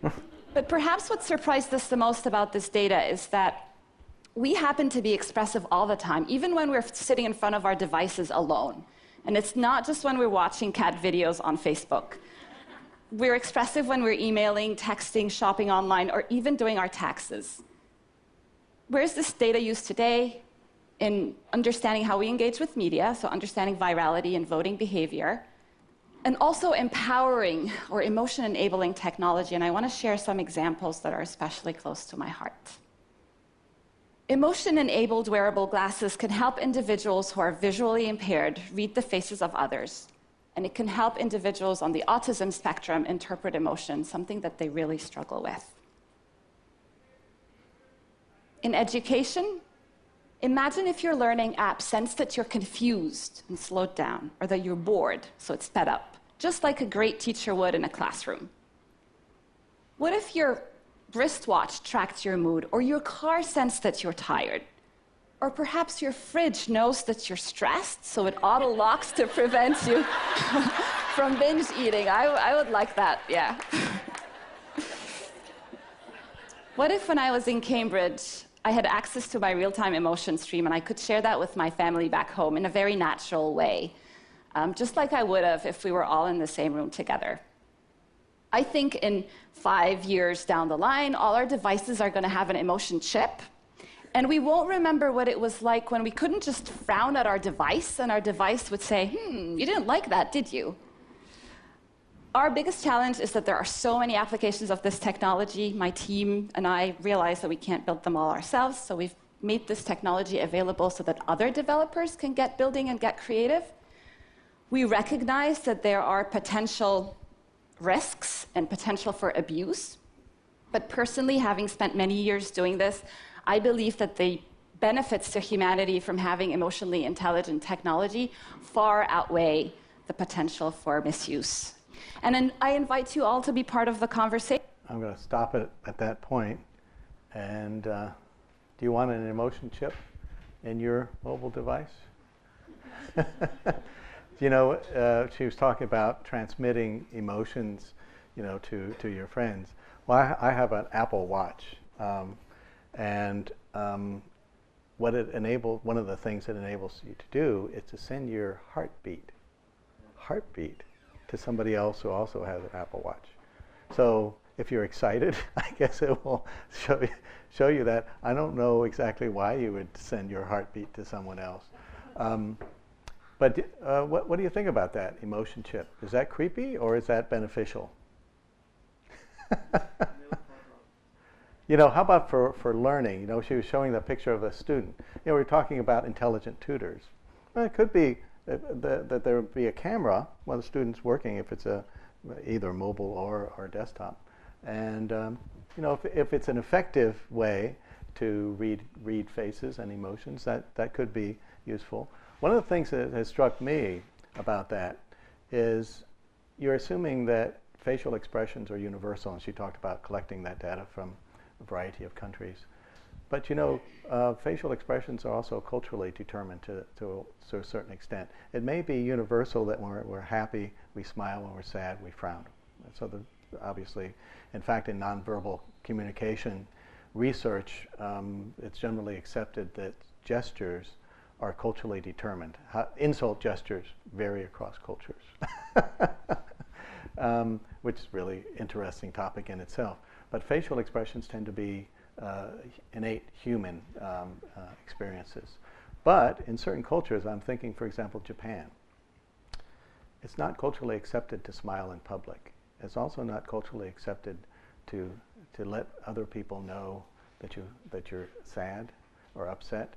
But perhaps what surprised us the most about this data is that we happen to be expressive all the time, even when we're sitting in front of our devices alone. And it's not just when we're watching cat videos on Facebook. We're expressive when we're emailing, texting, shopping online, or even doing our taxes. Where is this data used today? In understanding how we engage with media, so understanding virality and voting behavior, and also empowering or emotion-enabling technology. And I want to share some examples that are especially close to my heart. Emotion-enabled wearable glasses can help individuals who are visually impaired read the faces of others. And it can help individuals on the autism spectrum interpret emotion, something that they really struggle with. In education, imagine if your learning app sensed that you're confused and slowed down, or that you're bored, so it sped up, just like a great teacher would in a classroom. What if your wristwatch tracked your mood, or your car sensed that you're tired? Or perhaps your fridge knows that you're stressed, so it auto-locks to prevent you from binge eating. I would like that, yeah. What if when I was in Cambridge, I had access to my real-time emotion stream, and I could share that with my family back home in a very natural way, just like I would have if we were all in the same room together. I think in 5 years down the line, all our devices are going to have an emotion chip, and we won't remember what it was like when we couldn't just frown at our device, and our device would say, you didn't like that, did you? Our biggest challenge is that there are so many applications of this technology. My team and I realize that we can't build them all ourselves, so we've made this technology available so that other developers can get building and get creative. We recognize that there are potential risks and potential for abuse. But personally, having spent many years doing this, I believe that the benefits to humanity from having emotionally intelligent technology far outweigh the potential for misuse. And then I invite you all to be part of the conversation. I'm going to stop it at that point. And do you want an emotion chip in your mobile device? You know, she was talking about transmitting emotions, you know, to your friends. Well, I have an Apple Watch, and what it enables, one of the things it enables you to do is to send your heartbeat to somebody else who also has an Apple Watch. So if you're excited, I guess it will show you that. I don't know exactly why you would send your heartbeat to someone else. But what do you think about that emotion chip? Is that creepy or is that beneficial? You know, how about for learning? You know, she was showing the picture of a student. You know, we're talking about intelligent tutors. Well, it could be that there would be a camera while the student's working, if it's either mobile or desktop. And you know, if it's an effective way to read faces and emotions, that could be useful. One of the things that has struck me about that is you're assuming that facial expressions are universal, and she talked about collecting that data from a variety of countries. But you know, facial expressions are also culturally determined to a certain extent. It may be universal that when we're happy, we smile, when we're sad, we frown. So obviously, in fact, in nonverbal communication research, it's generally accepted that gestures are culturally determined. Insult gestures vary across cultures, which is really interesting topic in itself. But facial expressions tend to be innate human experiences. But in certain cultures, I'm thinking, for example, Japan, it's not culturally accepted to smile in public. It's also not culturally accepted to let other people know that you're sad or upset,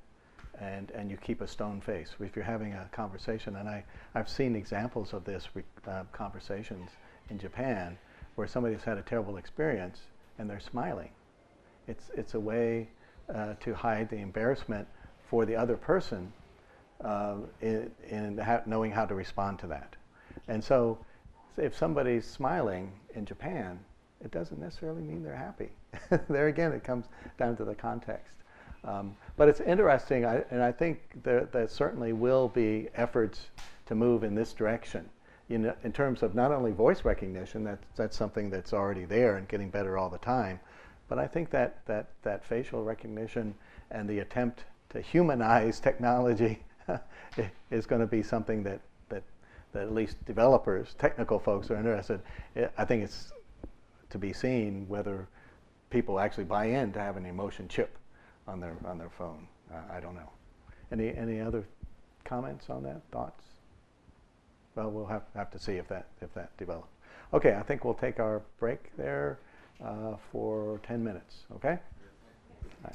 and you keep a stone face. If you're having a conversation, and I've seen examples of this conversations in Japan where somebody's had a terrible experience and they're smiling. It's a way to hide the embarrassment for the other person in knowing how to respond to that. And so if somebody's smiling in Japan, it doesn't necessarily mean they're happy. There again, it comes down to the context. But it's interesting, and I think there certainly will be efforts to move in this direction. you know, in terms of not only voice recognition, that's something that's already there and getting better all the time, but I think that facial recognition and the attempt to humanize technology is going to be something that at least developers, technical folks are interested. I think it's to be seen whether people actually buy in to have an emotion chip on their phone. I don't know. Any other comments on that? Thoughts? Well, we'll have to see if that develops. Okay, I think we'll take our break there for 10 minutes. Okay. All right.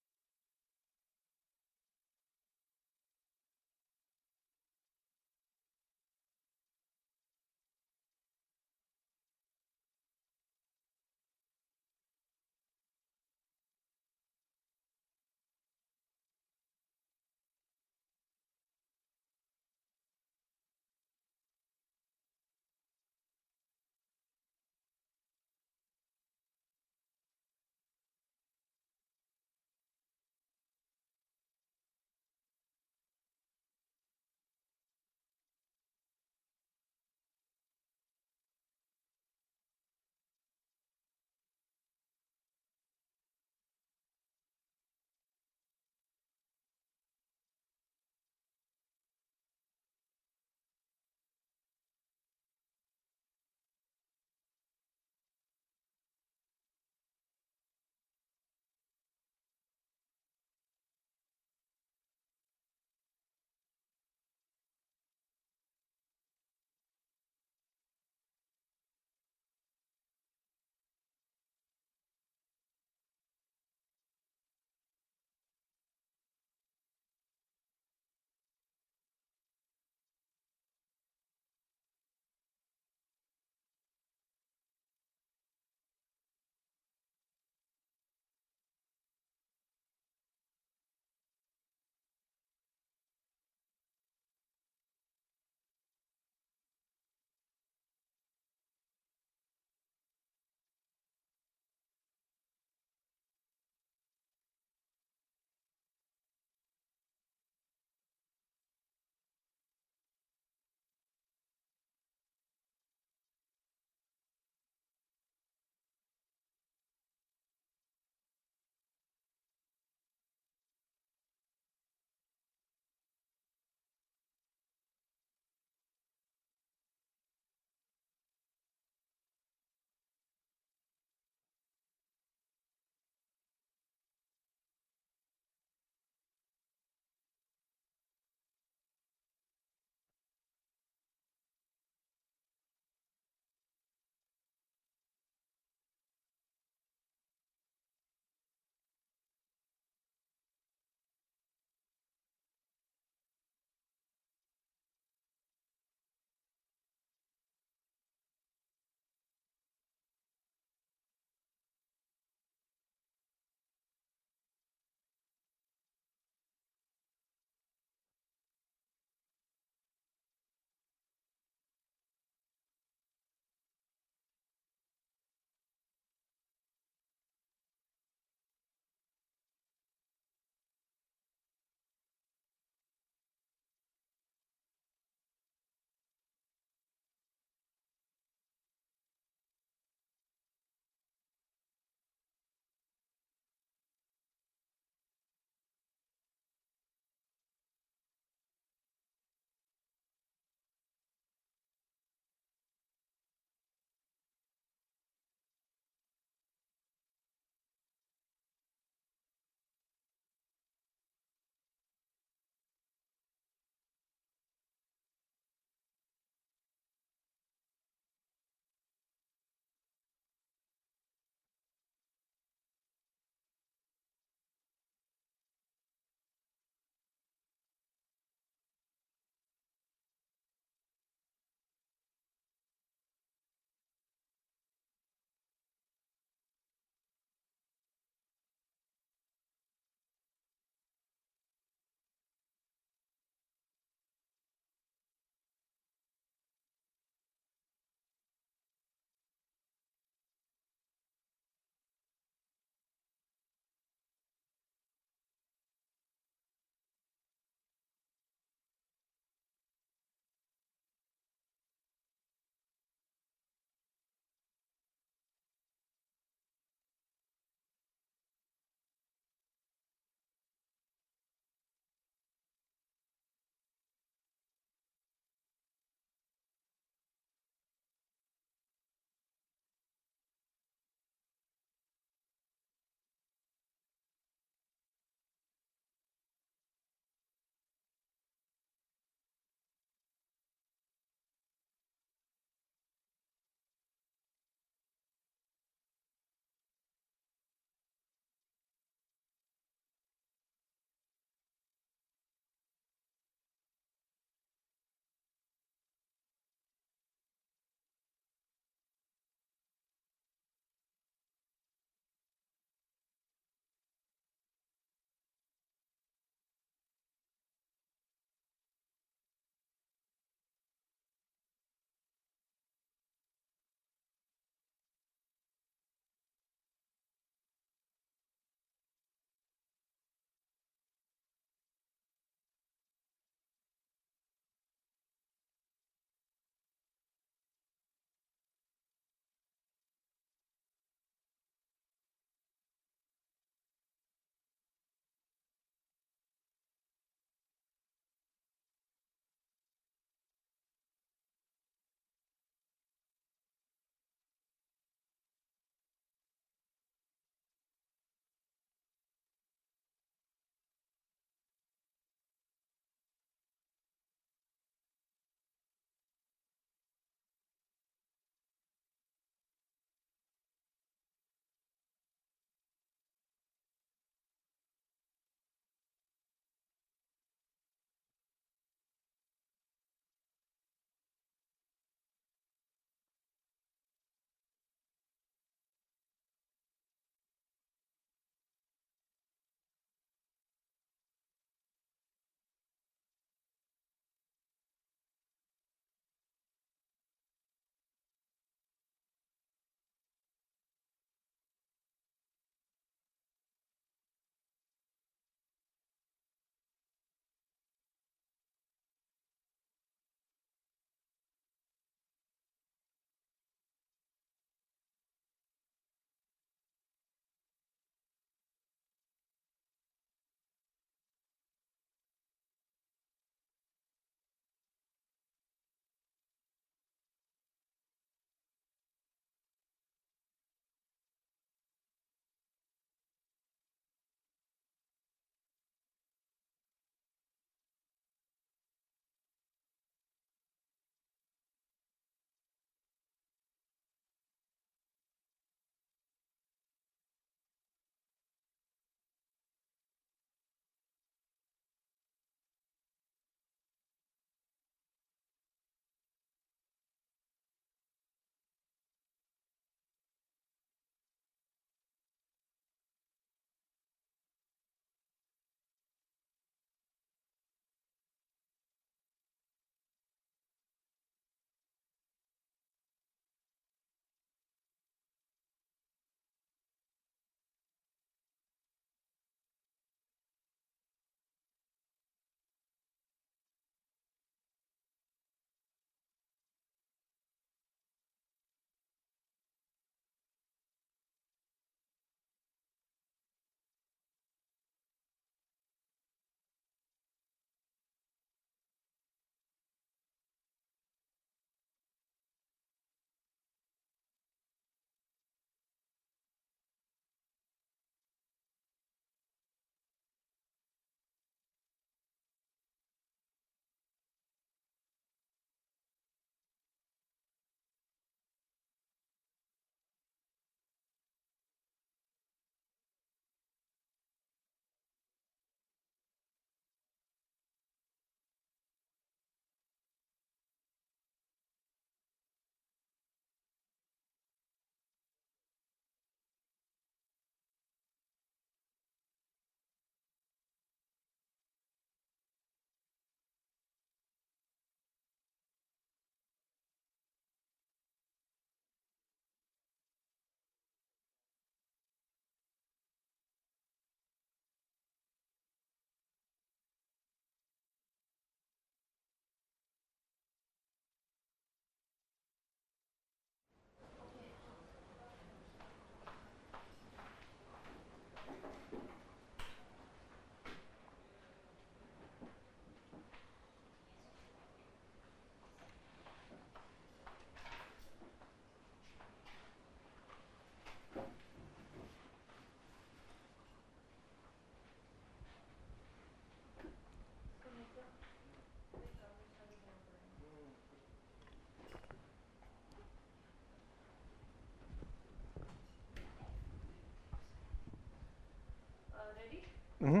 Mm-hmm.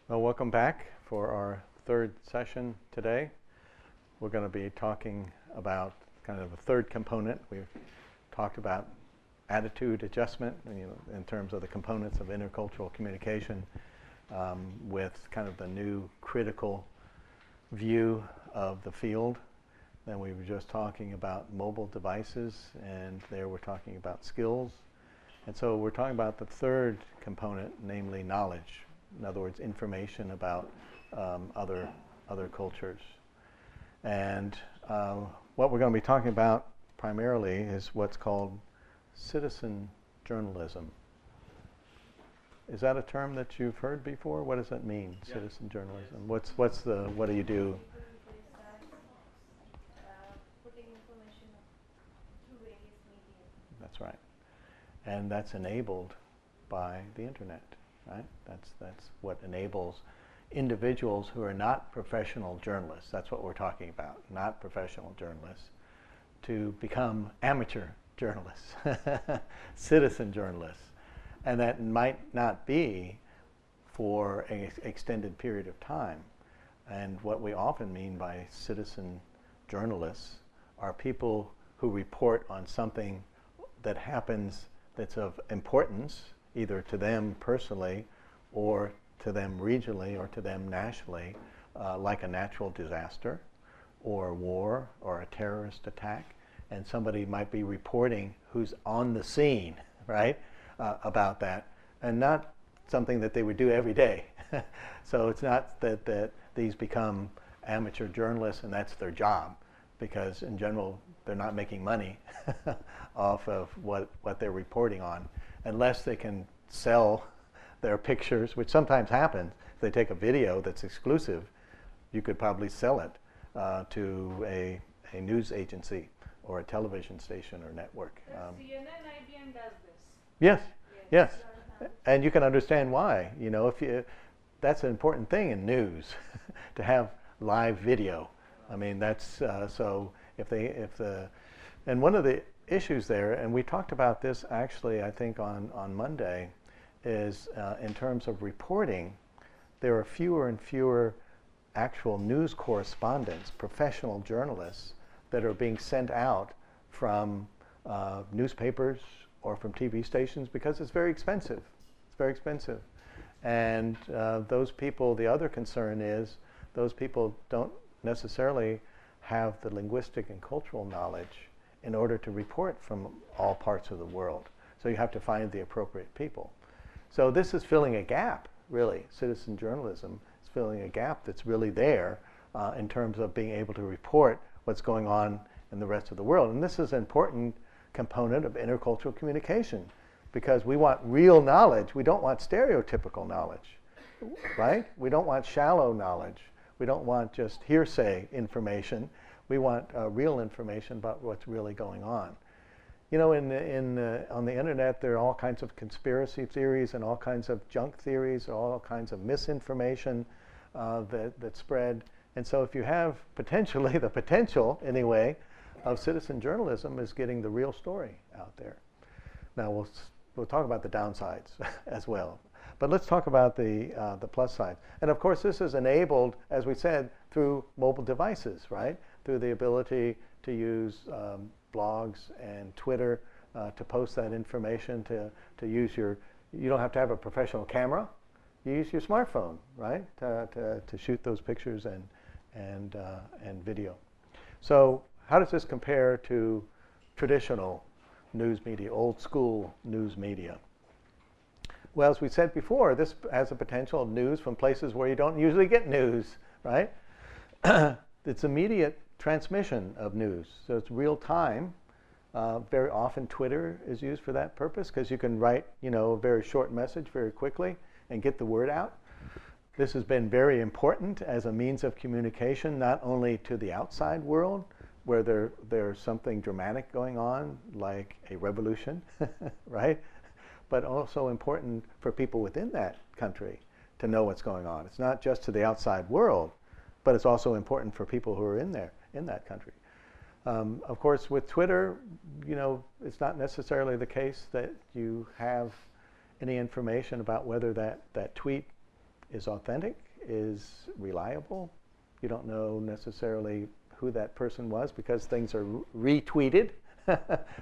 Well, welcome back for our third session today. We're going to be talking about kind of the third component. We've talked about attitude adjustment, in terms of the components of intercultural communication, with kind of the new critical view of the field. Then we were just talking about mobile devices, and there we're talking about skills. And so we're talking about the third component, namely knowledge. In other words, information about other cultures. And what we're going to be talking about primarily is what's called citizen journalism. Is that a term that you've heard before? What does that mean, yeah. Citizen journalism? What do you do? Putting information through various media. That's right. And that's enabled by the internet. Right? That's what enables individuals who are not professional journalists, that's what we're talking about, not professional journalists, to become amateur journalists, citizen journalists. And that might not be for an extended period of time. And what we often mean by citizen journalists are people who report on something that happens that's of importance, either to them personally or to them regionally or to them nationally, like a natural disaster or a war or a terrorist attack. And somebody might be reporting who's on the scene, right, about that, and not something that they would do every day. So it's not that these become amateur journalists and that's their job, because in general they're not making money off of what they're reporting on, unless they can sell their pictures, which sometimes happens. If they take a video that's exclusive, you could probably sell it to a news agency or a television station or network. CNN, IBM does this. Yes. And you can understand why. That's an important thing in news, to have live video. I mean, that's so and one of the issues there, and we talked about this actually, I think on Monday, is in terms of reporting, there are fewer and fewer actual news correspondents, professional journalists, that are being sent out from newspapers or from TV stations, because it's very expensive. It's very expensive. And those people, the other concern is, those people don't necessarily have the linguistic and cultural knowledge in order to report from all parts of the world. So you have to find the appropriate people. So this is filling a gap, really. Citizen journalism is filling a gap that's really there in terms of being able to report what's going on in the rest of the world. And this is an important component of intercultural communication, because we want real knowledge. We don't want stereotypical knowledge, right? We don't want shallow knowledge. We don't want just hearsay information. We want real information about what's really going on. On the internet, there are all kinds of conspiracy theories and all kinds of junk theories, all kinds of misinformation that spread. And so if you have potentially, the potential anyway, of citizen journalism is getting the real story out there. Now we'll talk about the downsides as well. But let's talk about the plus side. And of course, this is enabled, as we said, through mobile devices, right? Through the ability to use blogs and Twitter to post that information, to use you don't have to have a professional camera. You use your smartphone, right, to shoot those pictures and video. So how does this compare to traditional news media, old school news media? Well, as we said before, this has the potential of news from places where you don't usually get news, right? It's immediate transmission of news, so it's real time. Very often Twitter is used for that purpose, because you can write, a very short message very quickly and get the word out. This has been very important as a means of communication, not only to the outside world, where there's something dramatic going on, like a revolution, right? But also important for people within that country to know what's going on. It's not just to the outside world, but it's also important for people who are in that country. Of course, with Twitter, it's not necessarily the case that you have any information about whether that tweet is authentic, is reliable. You don't know necessarily who that person was because things are retweeted,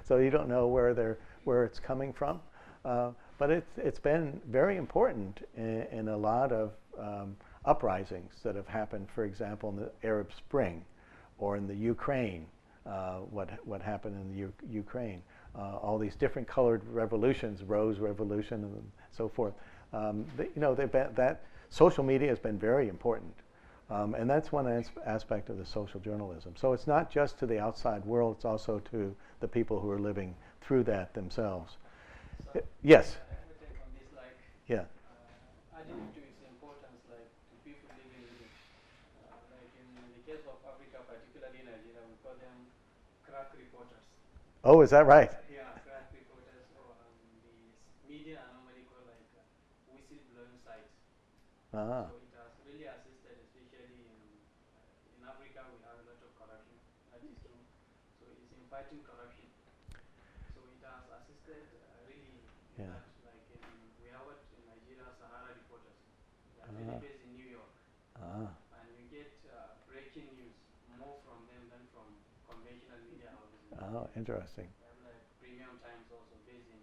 so you don't know where it's coming from. But it's been very important in a lot of uprisings that have happened, for example, in the Arab Spring or in the Ukraine, what happened in the Ukraine. All these different colored revolutions, Rose Revolution and so forth. That social media has been very important. And that's one aspect of the social journalism. So it's not just to the outside world, it's also to the people who are living through that themselves. So Yes? I have a take on this, like, Yeah. adding to its importance, like, to people living with it. Like in the case of Africa, particularly Nigeria, we call them crack reporters. Oh, is that right? Yeah, crack reporters, or the media are normally called like whistleblowing sites. Ah. So it has really assisted, especially in Africa, we have a lot of corruption. That is true. So it's in fighting corruption. So it has assisted really in Yeah. that, like we have it in Nigeria, Sahara reporters. They are really based in New York. And you get breaking news more from them than from conventional media houses. Oh, interesting. We have like Premium Times also based in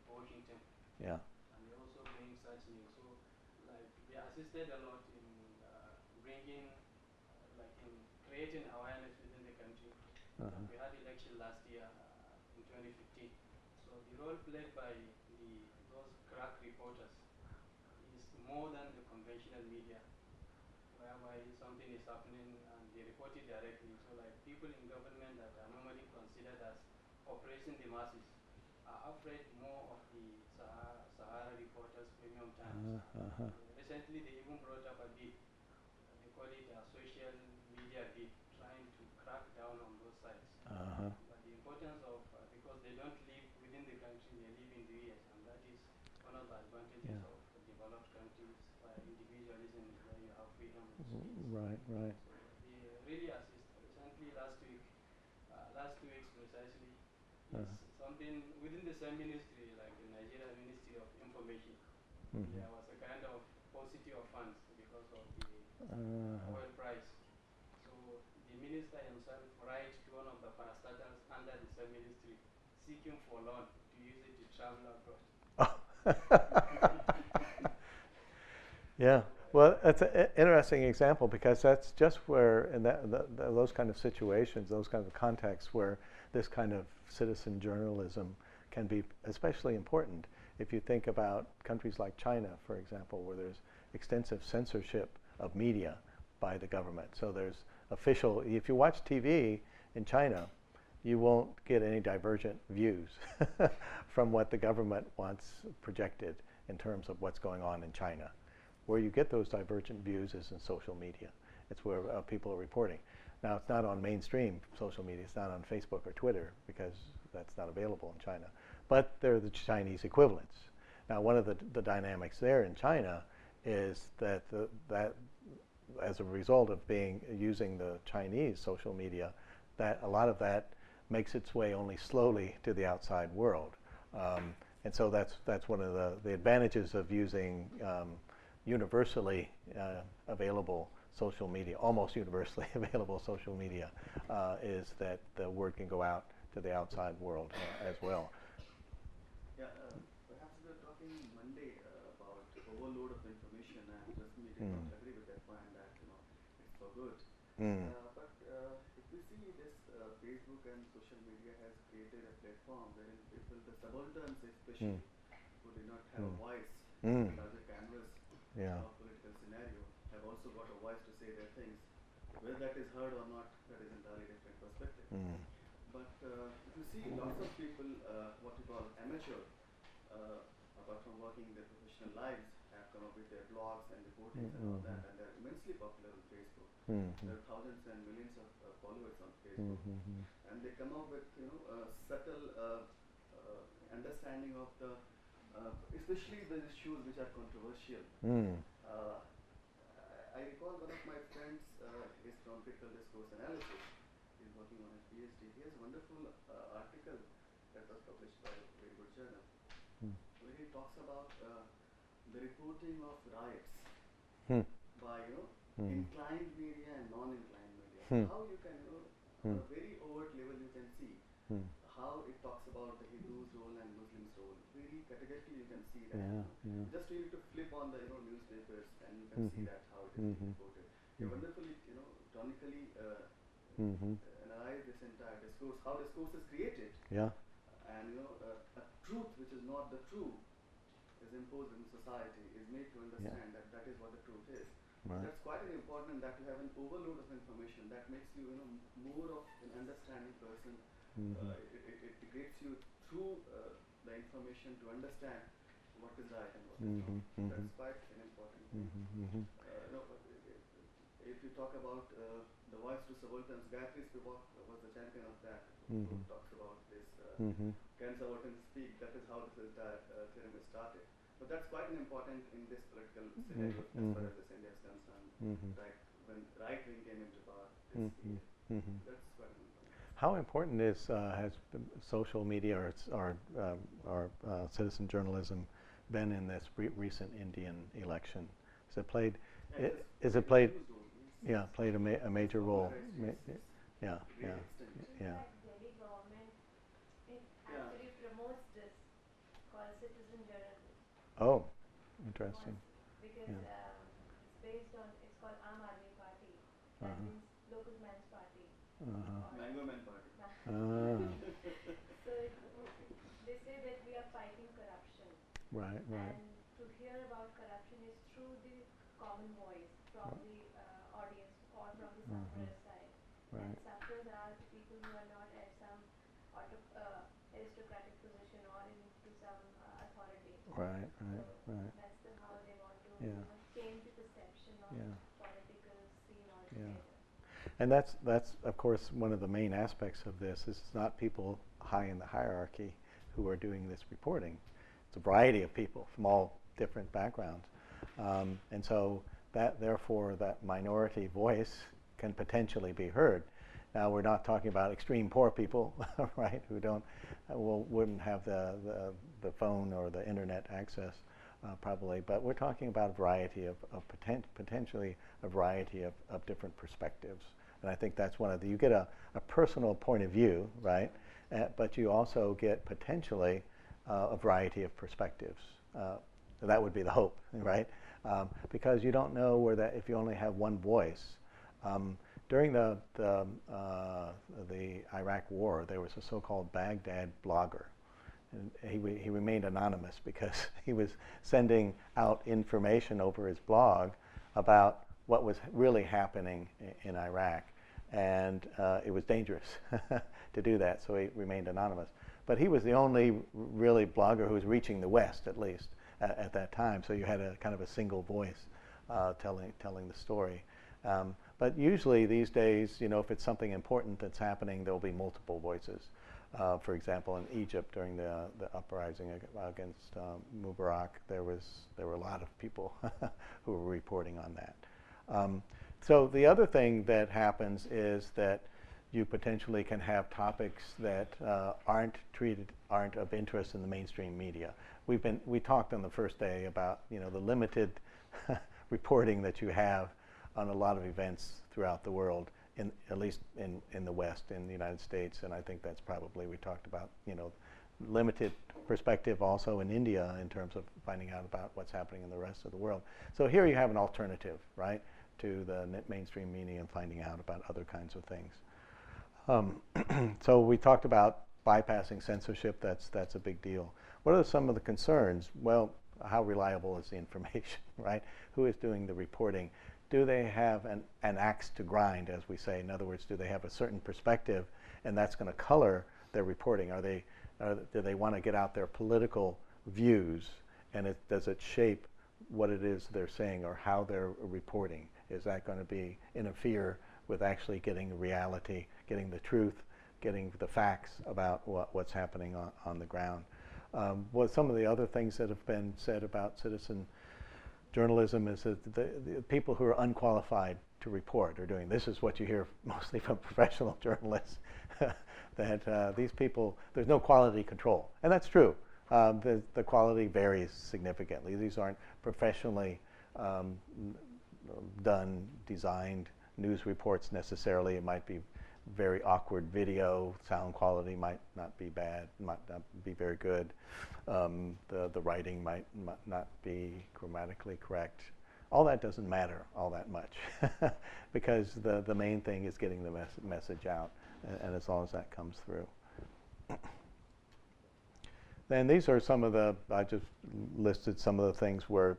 Washington. Yeah. And they also bring such news. So like they assisted a lot in bringing, like in creating awareness within the country. We had election last year in 2015. So the role played by those crack reporters is more than the conventional media, whereby something is happening and they report it directly. So like people in government that are normally considered as oppressing the masses are afraid more of the Sahara reporters, Premium Times. Recently they even brought up a bill, they call it a social media bill, trying to crack down on those sites. But the importance of, because they don't live within the country, they live in the US, and that is one of the advantages of developed countries, where individualism is where you have freedom of speech. Right, right. So they really assist. Recently, last week, last 2 weeks precisely, is something within the same ministry, like the Nigeria Ministry of Information. There was a kind of paucity of funds because of the oil price. So the minister himself writes to one of the parastatals under the same ministry, seeking for loan to use it to travel abroad. Yeah. Well, that's an interesting example because that's just where, in those kind of situations, those kind of contexts where this kind of citizen journalism can be especially important. If you think about countries like China, for example, where there's extensive censorship of media by the government. So there's official, if you watch TV in China, you won't get any divergent views from what the government wants projected in terms of what's going on in China. Where you get those divergent views is in social media. It's where people are reporting. Now, it's not on mainstream social media. It's not on Facebook or Twitter because that's not available in China. But they're the Chinese equivalents. Now, one of the dynamics there in China is that that as a result of using the Chinese social media, that a lot of that makes its way only slowly to the outside world. And so that's one of the advantages of using universally available social media, almost universally available social media, is that the word can go out to the outside world as well. Yeah, perhaps we were talking Monday about overload of information, and just me did not agree with that point that it's for good. But if we see this, Facebook and social media has created a platform wherein people, the subalterns especially, who do not have a voice, larger canvas of political scenario, have also got a voice to say their things. Whether that is heard or not, that is entirely different perspective. But if you see lots of people, what we call amateur, apart from working their professional lives, have come up with their blogs and reportings and all that, and they're immensely popular on Facebook. There are thousands and millions of followers on Facebook, and they come up with subtle understanding of the, especially the issues which are controversial. I recall one of my friends is from critical discourse analysis. He's working on his PhD. He has a wonderful article that was published by a very good journal, where he talks about the reporting of riots by inclined media and non-inclined media. How you can, on a very overt level, you can see how it talks about the Hindus' role and Muslims' role. Very categorically, you can see that. Just you need to flip on the newspapers and you can see that how it is being reported. They wonderfully, tonically analyze this entire discourse, how discourse is created, and a truth which is not the true is imposed in society, is made to understand that that is what the truth is. Right. That's quite an important, that you have an overload of information that makes you, more of an understanding person. It gets you through the information to understand what is right and what is wrong. That's quite an important thing. If you talk about the voice to subalterns, Gayatri Spivak was the champion of that, who talks about this, can subalterns speak, that is how this entire theorem is started. But that's quite an important in this political scenario as far as this India is concerned. Like when right wing came into power, that's quite an important. How important has social media or citizen journalism been in this recent Indian election? Played a major role? Yeah. Delhi government actually promotes this called citizen journalism. Oh, interesting. Because it's based on, it's called Aam Aadmi Party. That means local man's party. Mango Man Party. So they say that we are fighting corruption. Right. And to hear about corruption is through the common voice from the audience or from the sufferer side. Right. And sufferers are the people who are not at some aristocratic position or into some authority. Right. That's how they want to change the perception of political scene altogether. And that's of course one of the main aspects of this. Is it's not people high in the hierarchy who are doing this reporting. It's a variety of people from all different backgrounds, and so therefore that minority voice can potentially be heard. Now we're not talking about extreme poor people, right? Who wouldn't have the phone or the internet access, probably. But we're talking about a variety of potentially a variety of different perspectives. And I think that's one of you get a personal point of view, right? But you also get potentially a variety of perspectives. That would be the hope, right? Because you don't know if you only have one voice. During the Iraq War, there was a so-called Baghdad blogger. And he remained anonymous because he was sending out information over his blog about what was really happening in Iraq. And it was dangerous to do that, so he remained anonymous. But he was the only really blogger who was reaching the West, at least, at that time. So you had a kind of a single voice telling the story. But usually these days, if it's something important that's happening, there will be multiple voices. For example, in Egypt during the uprising against Mubarak, there were a lot of people who were reporting on that. So the other thing that happens is that you potentially can have topics that aren't of interest in the mainstream media. We talked on the first day about the limited reporting that you have on a lot of events throughout the world, at least in the West, in the United States, and I think that's probably, we talked about, limited perspective also in India in terms of finding out about what's happening in the rest of the world. So here you have an alternative, right, to the mainstream media and finding out about other kinds of things. So we talked about bypassing censorship. That's a big deal. What are some of the concerns? Well, how reliable is the information, right? Who is doing the reporting? Do they have an axe to grind, as we say? In other words, do they have a certain perspective, and that's going to color their reporting? Do they want to get out their political views, and does it shape what it is they're saying or how they're reporting? Is that going to interfere with actually getting reality, getting the truth, getting the facts about what's happening on the ground? Some of the other things that have been said about citizen journalism is that the people who are unqualified to report are doing. This is what you hear mostly from professional journalists, that these people, there's no quality control. And that's true. The quality varies significantly. These aren't professionally done, designed news reports necessarily. It might be very awkward video. Sound quality might not be bad, might not be very good. The writing might not be grammatically correct. All that doesn't matter all that much because the main thing is getting the message out, and as long as that comes through. Then these are some of the, I just listed some of the things where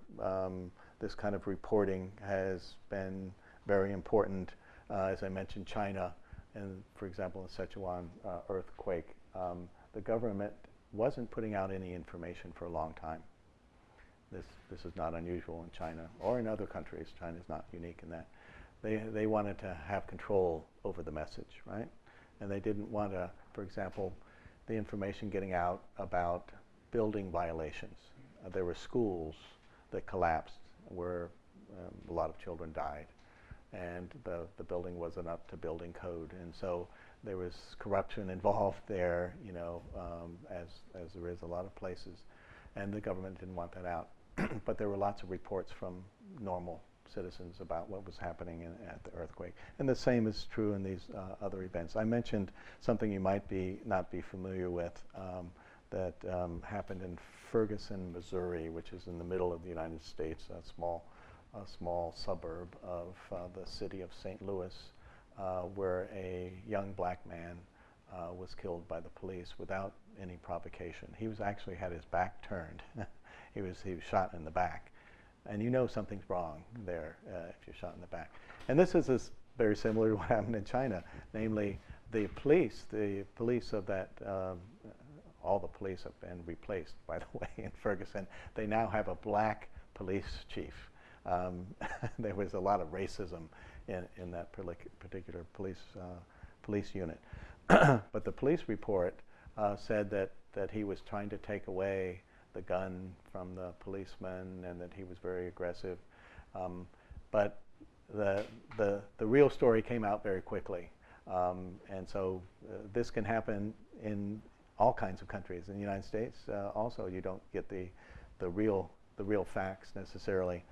this kind of reporting has been very important. As I mentioned, China, and for example, the Sichuan earthquake, the government wasn't putting out any information for a long time. This is not unusual in China or in other countries. China's not unique in that. They wanted to have control over the message, right? And they didn't want to, for example, the information getting out about building violations. There were schools that collapsed where a lot of children died, and the building wasn't up to building code, and so there was corruption involved there, you know, as there is a lot of places, and the government didn't want that out. But there were lots of reports from normal citizens about what was happening at the earthquake, and the same is true in these other events. I mentioned something you might not be familiar with that happened in Ferguson, Missouri, which is in the middle of the United States, a small suburb of the city of St. Louis, where a young black man was killed by the police without any provocation. He was actually had his back turned. He was shot in the back, and you know something's wrong there if you're shot in the back. And this is very similar to what happened in China, namely the police of that. All the police have been replaced, by the way, in Ferguson. They now have a black police chief. There was a lot of racism in that particular police unit. But the police report said that he was trying to take away the gun from the policeman and that he was very aggressive. But the real story came out very quickly. And so this can happen in all kinds of countries. In the United States, also, you don't get the real facts necessarily,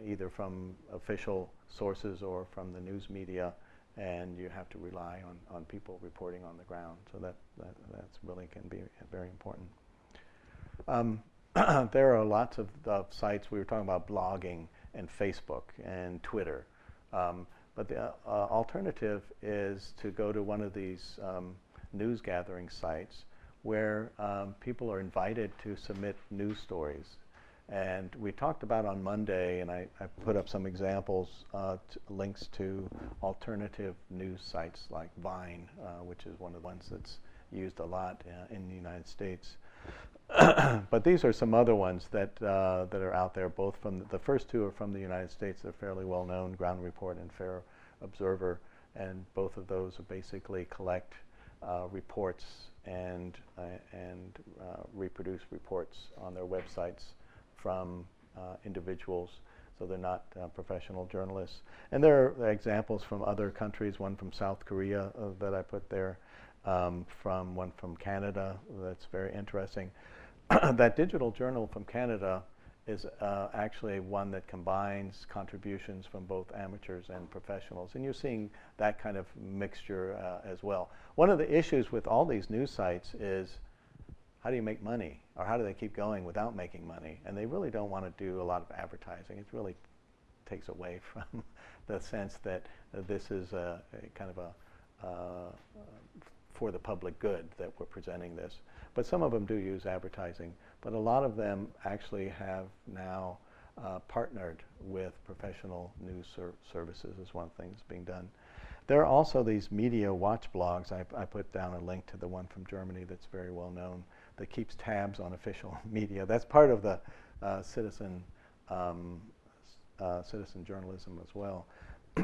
either from official sources or from the news media, and you have to rely on people reporting on the ground. So that's really can be very important. There are lots of sites. We were talking about blogging and Facebook and Twitter, but the alternative is to go to one of these news gathering sites where people are invited to submit news stories. And we talked about on Monday, and I put up some examples, links to alternative news sites like Vine, which is one of the ones that's used a lot in the United States. But these are some other ones that are out there. Both from the first two are from the United States. They're fairly well known: Ground Report and Fair Observer, and both of those basically collect reports and reproduce reports on their websites from individuals. So they're not professional journalists. And there are examples from other countries. One from South Korea that I put there. One from Canada that's very interesting. That digital journal from Canada is actually one that combines contributions from both amateurs and professionals, and you're seeing that kind of mixture as well. One of the issues with all these news sites is how do you make money, or how do they keep going without making money? And they really don't want to do a lot of advertising. It really takes away from the sense that this is a kind of a for the public good that we're presenting this. But some of them do use advertising, but a lot of them actually have now partnered with professional news services is one of the things being done. There are also these media watch blogs. I put down a link to the one from Germany that's very well known that keeps tabs on official media. That's part of the citizen journalism as well.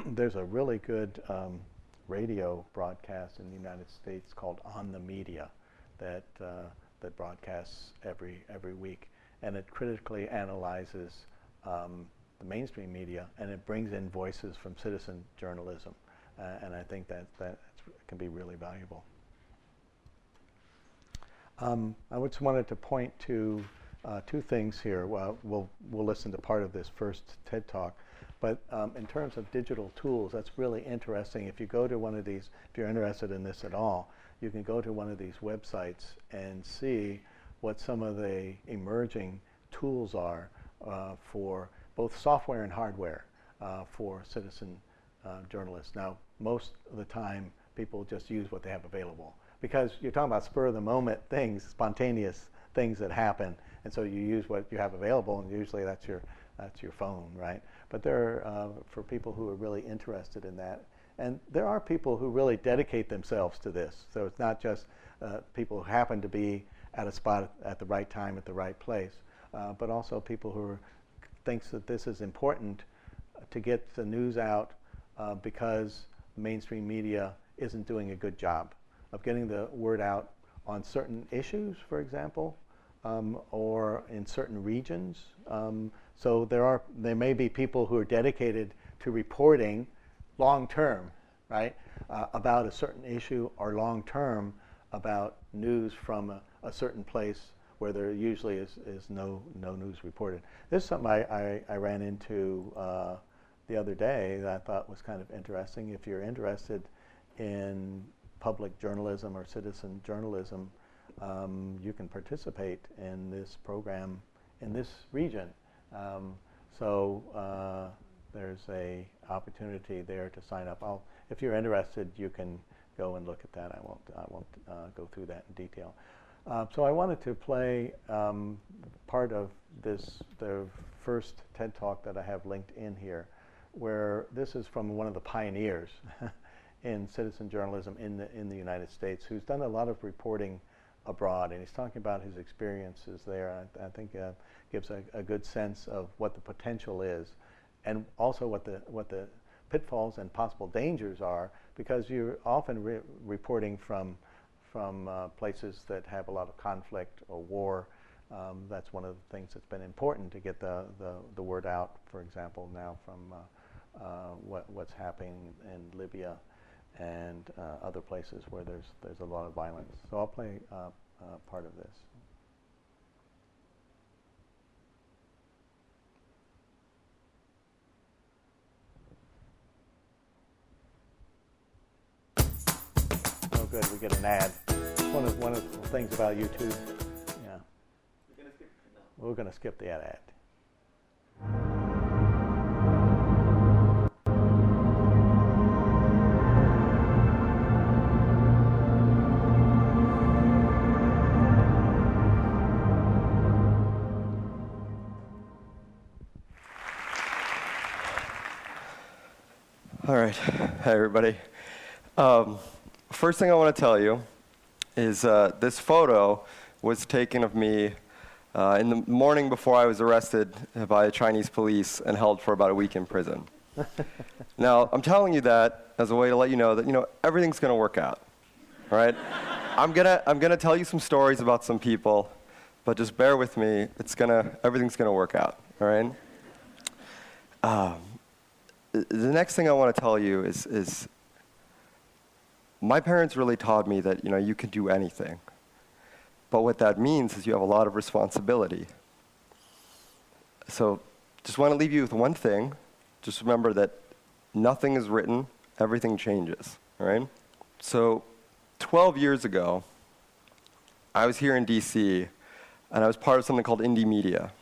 There's a really good radio broadcast in the United States called On the Media that broadcasts every week, and it critically analyzes the mainstream media, and it brings in voices from citizen journalism. And I think that can be really valuable. I just wanted to point to two things here. Well, we'll listen to part of this first TED Talk. But in terms of digital tools, that's really interesting. If you go to one of these, if you're interested in this at all, you can go to one of these websites and see what some of the emerging tools are for both software and hardware for citizen journalists. Now, most of the time, people just use what they have available, because you're talking about spur-of-the-moment things, spontaneous things that happen, and so you use what you have available, and usually that's your phone, right? But there are, for people who are really interested in that, and there are people who really dedicate themselves to this, so it's not just people who happen to be at a spot at the right time at the right place, but also people who thinks that this is important to get the news out because mainstream media isn't doing a good job of getting the word out on certain issues, for example, or in certain regions. So there may be people who are dedicated to reporting long-term, right, about a certain issue, or long-term about news from a certain place where there usually is no news reported. This is something I ran into the other day that I thought was kind of interesting. If you're interested in public journalism or citizen journalism, you can participate in this program in this region. So there's a opportunity there to sign up. If you're interested, you can go and look at that. I won't go through that in detail. So I wanted to play part of the first TED Talk that I have linked in here, where this is from one of the pioneers in citizen journalism in the United States, who's done a lot of reporting abroad, and he's talking about his experiences there. I think gives a good sense of what the potential is, and also what the pitfalls and possible dangers are, because you're often reporting from places that have a lot of conflict or war. That's one of the things that's been important to get the word out, for example, now from what's happening in Libya and other places where there's a lot of violence. So I'll play part of this. Oh, good, we get an ad. One of the things about YouTube. Yeah. We're going to skip it now. We're going to skip the ad. All right. Hi, everybody. First thing I want to tell you is this photo was taken of me in the morning before I was arrested by Chinese police and held for about a week in prison. Now, I'm telling you that as a way to let you know that everything's going to work out. All right? I'm gonna tell you some stories about some people, but just bear with me. Everything's gonna work out. All right? The next thing I want to tell you is my parents really taught me that you can do anything, but what that means is you have a lot of responsibility. So just want to leave you with one thing. Just remember that nothing is written, everything changes. All right? So 12 years ago, I was here in DC, and I was part of something called Indie Media,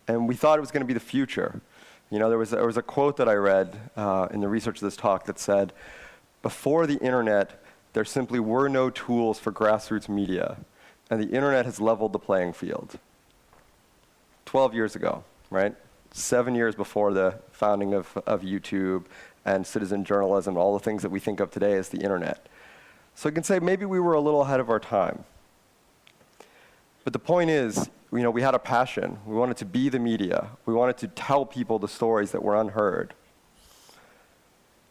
and we thought it was going to be the future. There was a quote that I read in the research of this talk that said, before the internet, there simply were no tools for grassroots media, and the internet has leveled the playing field. 12 years ago, right? 7 years before the founding of YouTube and citizen journalism, all the things that we think of today as the internet. So you can say maybe we were a little ahead of our time. But the point is, we had a passion. We wanted to be the media. We wanted to tell people the stories that were unheard.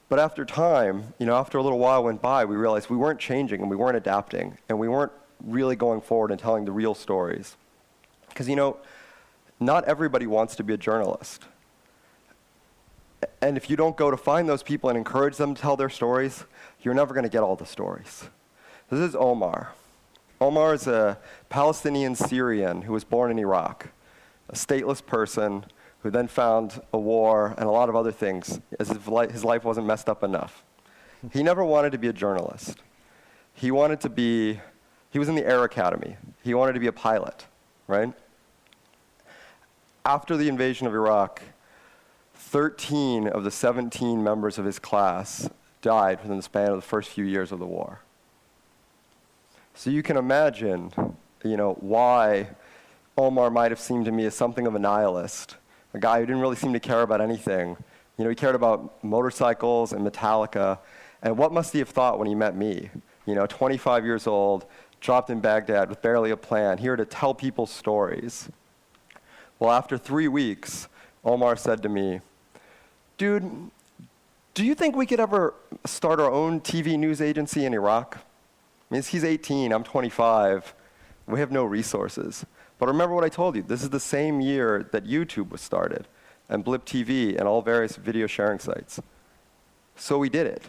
But after time, after a little while went by, we realized we weren't changing and we weren't adapting and we weren't really going forward and telling the real stories. Because, not everybody wants to be a journalist. And if you don't go to find those people and encourage them to tell their stories, you're never going to get all the stories. This is Omar. Omar is a Palestinian Syrian who was born in Iraq, a stateless person who then found a war and a lot of other things, as if his life wasn't messed up enough. He never wanted to be a journalist. He was in the Air Academy. He wanted to be a pilot, right? After the invasion of Iraq, 13 of the 17 members of his class died within the span of the first few years of the war. So you can imagine, why Omar might have seemed to me as something of a nihilist, a guy who didn't really seem to care about anything. He cared about motorcycles and Metallica. And what must he have thought when he met me? 25 years old, dropped in Baghdad with barely a plan, here to tell people stories. Well, after 3 weeks, Omar said to me, "Dude, do you think we could ever start our own TV news agency in Iraq?" I mean, he's 18, I'm 25. We have no resources. But remember what I told you. This is the same year that YouTube was started, and Blip TV, and all various video sharing sites. So we did it.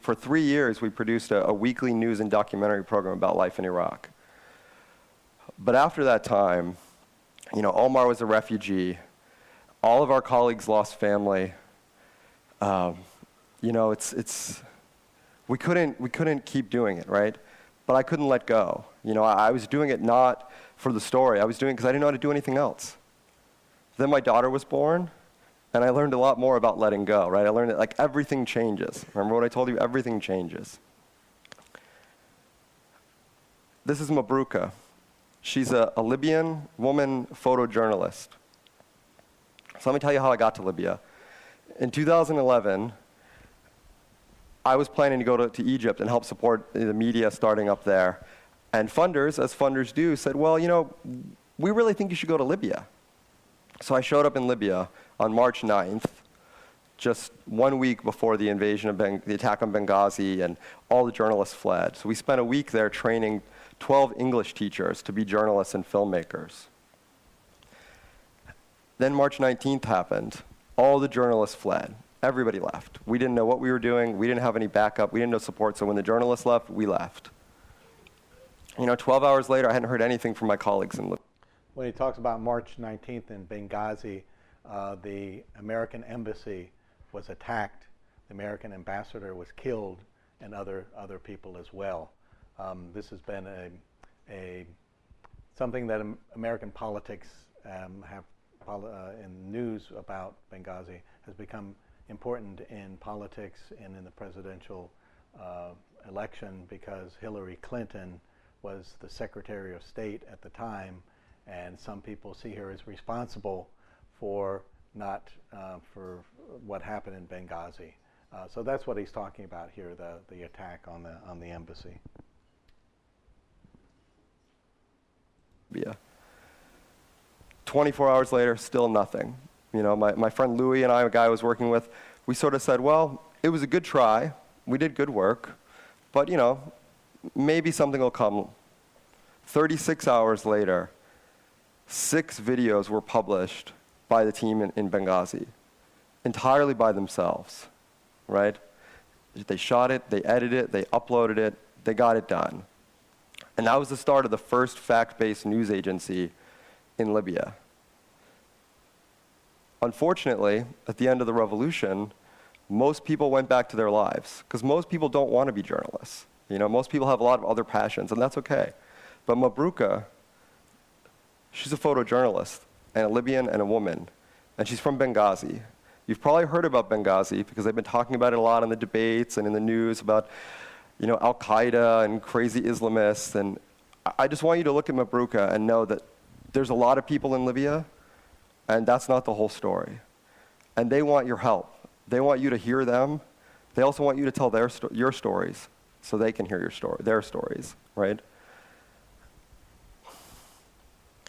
For 3 years, we produced a weekly news and documentary program about life in Iraq. But after that time, Omar was a refugee. All of our colleagues lost family. We couldn't keep doing it, right? But I couldn't let go. I was doing it not for the story. I was doing it because I didn't know how to do anything else. Then my daughter was born, and I learned a lot more about letting go, right? I learned that everything changes. Remember what I told you? Everything changes. This is Mabruka. She's a Libyan woman photojournalist. So let me tell you how I got to Libya. In 2011, I was planning to go to Egypt and help support the media starting up there. And funders, as funders do, said, well, we really think you should go to Libya. So I showed up in Libya on March 9th, just 1 week before the invasion of the attack on Benghazi, and all the journalists fled. So we spent a week there training 12 English teachers to be journalists and filmmakers. Then March 19th happened. All the journalists fled. Everybody left. We didn't know what we were doing. We didn't have any backup. We didn't know support. So when the journalists left, we left. 12 hours later, I hadn't heard anything from my colleagues in Libya. When he talks about March 19th in Benghazi, the American embassy was attacked. The American ambassador was killed, and other people as well. This has been something that American politics in news about Benghazi has become important in politics and in the presidential election, because Hillary Clinton was the Secretary of State at the time, and some people see her as responsible for for what happened in Benghazi. So that's what he's talking about here, the attack on the embassy. Yeah. 24 hours later, still nothing. My friend Louis and I, a guy I was working with, we sort of said, well, it was a good try. We did good work. But, maybe something will come. 36 hours later, 6 videos were published by the team in Benghazi, entirely by themselves, right? They shot it, they edited it, they uploaded it, they got it done. And that was the start of the first fact-based news agency in Libya. Unfortunately, at the end of the revolution, most people went back to their lives, because most people don't want to be journalists. Most people have a lot of other passions, and that's okay. But Mabruka, she's a photojournalist, and a Libyan and a woman, and she's from Benghazi. You've probably heard about Benghazi because they've been talking about it a lot in the debates and in the news about, Al-Qaeda and crazy Islamists. And I just want you to look at Mabruka and know that there's a lot of people in Libya, and that's not the whole story. And they want your help. They want you to hear them. They also want you to tell your stories so they can hear their stories, right?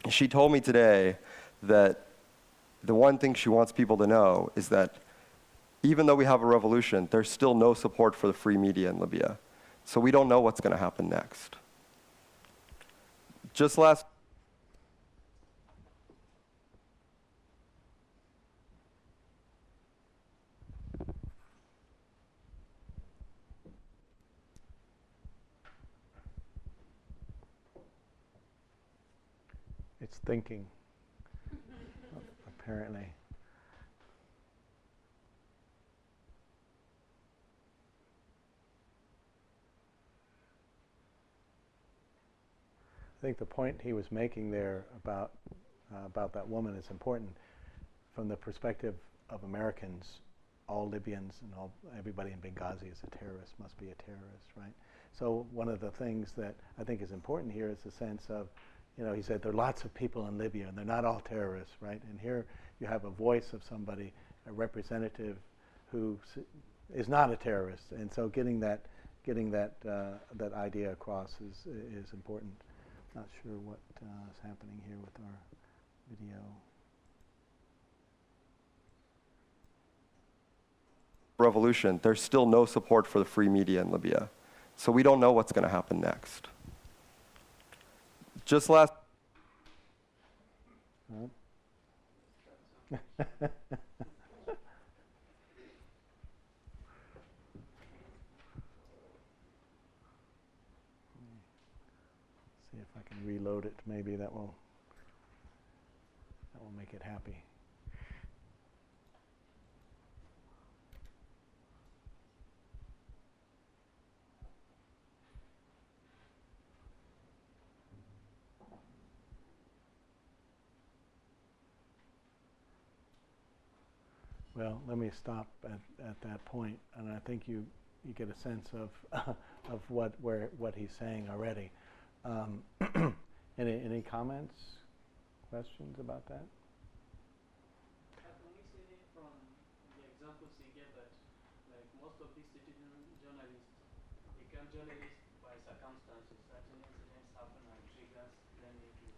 She told me today that the one thing she wants people to know is that even though we have a revolution, there's still no support for the free media in Libya. So we don't know what's going to happen next. Just last It's thinking, apparently. I think the point he was making there about that woman is important from the perspective of Americans. All Libyans and everybody in Benghazi is a terrorist, must be a terrorist, right? So one of the things that I think is important here is the sense of, he said there are lots of people in Libya and they're not all terrorists, right? And here you have a voice of somebody, a representative who is not a terrorist, and so getting that idea across is important. Not sure what is happening here with our video. Revolution, there's still no support for the free media in Libya. So we don't know what's going to happen next. Just last... See if I can reload it. Maybe that will make it happy. Well, let me stop at that point, and I think you get a sense of what he's saying already. Any comments, questions about that? I can only say from the examples he gave that, like most of these citizen journalists become journalists by circumstances. Certain incidents happen and triggers them into.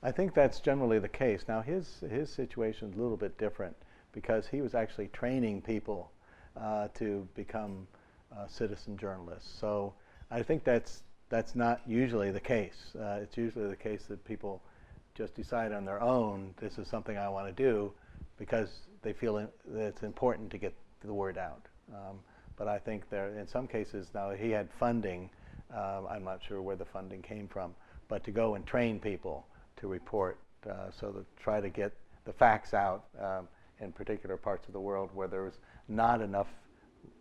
I think that's generally the case. Now his situation is a little bit different because he was actually training people to become citizen journalists. So I think that's not usually the case. It's usually the case that people just decide on their own, this is something I want to do, because they feel that it's important to get the word out. But I think in some cases, now he had funding, I'm not sure where the funding came from, but to go and train people to report, so to try to get the facts out in particular parts of the world where there was not enough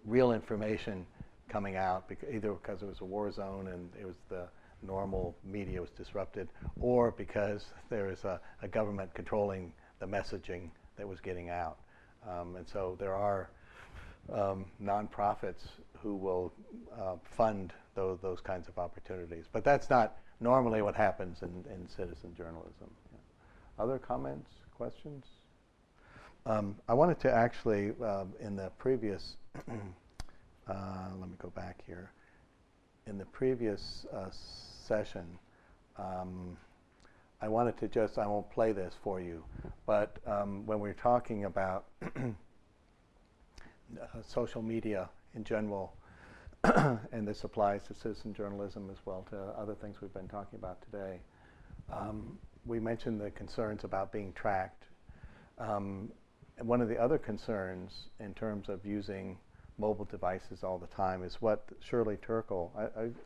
real information coming out, either because it was a war zone and it was the normal media was disrupted, or because there is a government controlling the messaging that was getting out. And so there are nonprofits who will fund those kinds of opportunities. But that's not normally what happens in citizen journalism. Yeah. Other comments, questions? I wanted to actually, in the previous, let me go back here. In the previous session, I wanted to I won't play this for you, but when we were talking about social media in general, and this applies to citizen journalism as well to other things we've been talking about today, we mentioned the concerns about being tracked. And one of the other concerns in terms of using mobile devices all the time is what Shirley Turkle,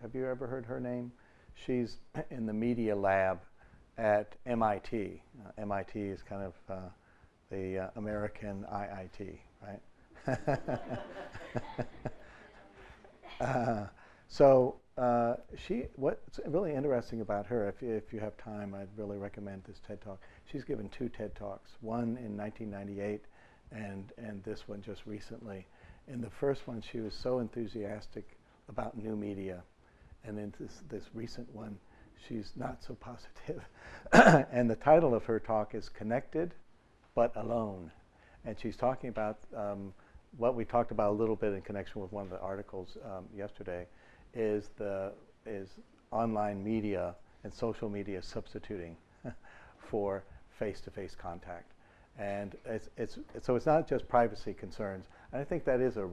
have you ever heard her name? She's in the media lab at MIT. MIT is kind of the American IIT, right? What's really interesting about her, if you have time, I'd really recommend this TED Talk. She's given 2 TED Talks, one in 1998 and this one just recently. In the first one, she was so enthusiastic about new media, and in this recent one, she's not so positive. And the title of her talk is Connected but Alone. And she's talking about what we talked about a little bit in connection with one of the articles yesterday, is online media and social media substituting for face-to-face contact. And so it's not just privacy concerns. And I think that is a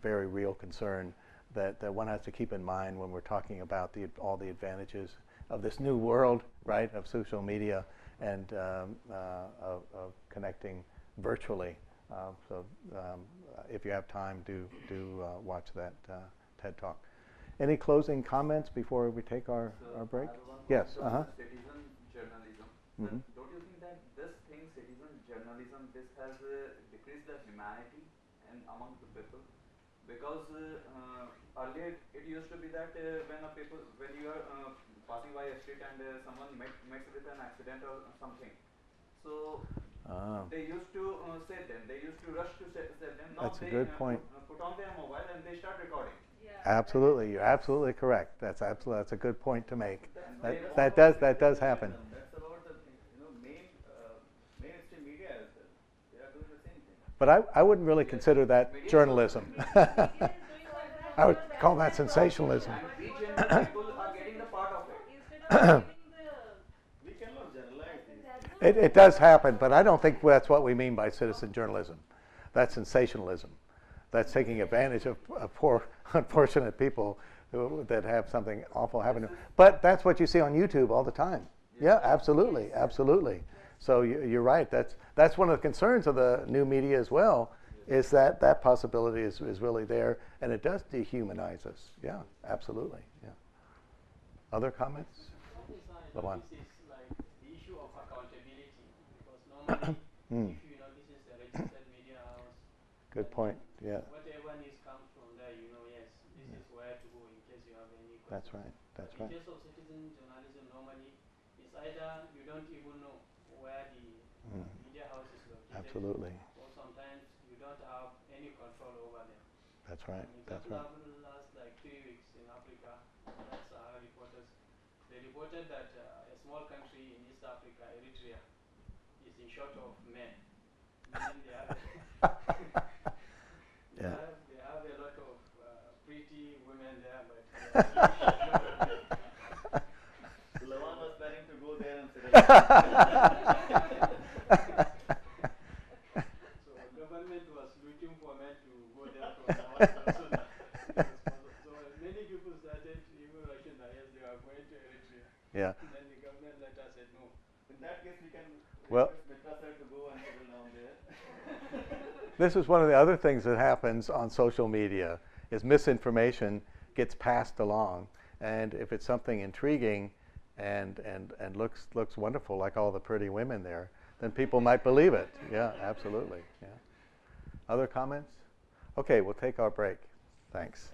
very real concern that one has to keep in mind when we're talking about all the advantages of this new world, right, of social media and of connecting virtually. So if you have time, do watch that TED Talk. Any closing comments before we take our break? Yes. Citizen journalism. Mhm. Don't you think that this thing, citizen journalism, this has decreased the humanity and among the people? Because earlier it used to be that when you are passing by a street and someone makes with an accident or something, so they used to say them. They used to rush to say them. Now That's a they good point. put on their mobile and they start recording. Absolutely, you're absolutely correct. That's a good point to make. That does happen. That's about the mainstream media as well. They are doing the same thing. But I wouldn't really consider that journalism. I would call that sensationalism. And we general people are getting the part of it. We cannot generalize these things. It does happen, but I don't think that's what we mean by citizen journalism. That's sensationalism. That's taking advantage of poor, unfortunate people that have something awful happen to them. But that's what you see on YouTube all the time. Yeah, absolutely, absolutely. So you're right. That's one of the concerns of the new media as well, is that possibility is really there, and it does dehumanize us. Yeah, absolutely. Yeah. Other comments? Lawan. This is like the issue of accountability, because normally, if you know this is a registered media house, Good point. Yeah, whatever news comes from there, you know, yes, this is where to go in case you have any questions. that's right. That's In right. case of citizen journalism, normally it's either you don't even know where the media house is located, Absolutely. or sometimes you don't have any control over them. That's right. That's right. Last like 3 weeks in Africa, that's our reporters. They reported that a small country in East Africa, Eritrea, is in short of men. Meaning they have, Yeah. they have a lot of pretty women there, but they are really short of men. So Lawan was planning to go there and sit in. So government was looking for men to go there from the hospital. So many people started even rushing that yes, they are going to Eritrea. Yeah. And then the government later said no. In that case, we can Well- request Mitra sir to go and settle down there. This is one of the other things that happens on social media is misinformation gets passed along, and if it's something intriguing and looks wonderful, like all the pretty women there, then people might believe it. Yeah, absolutely. Yeah. Other comments? Okay, we'll take our break. Thanks.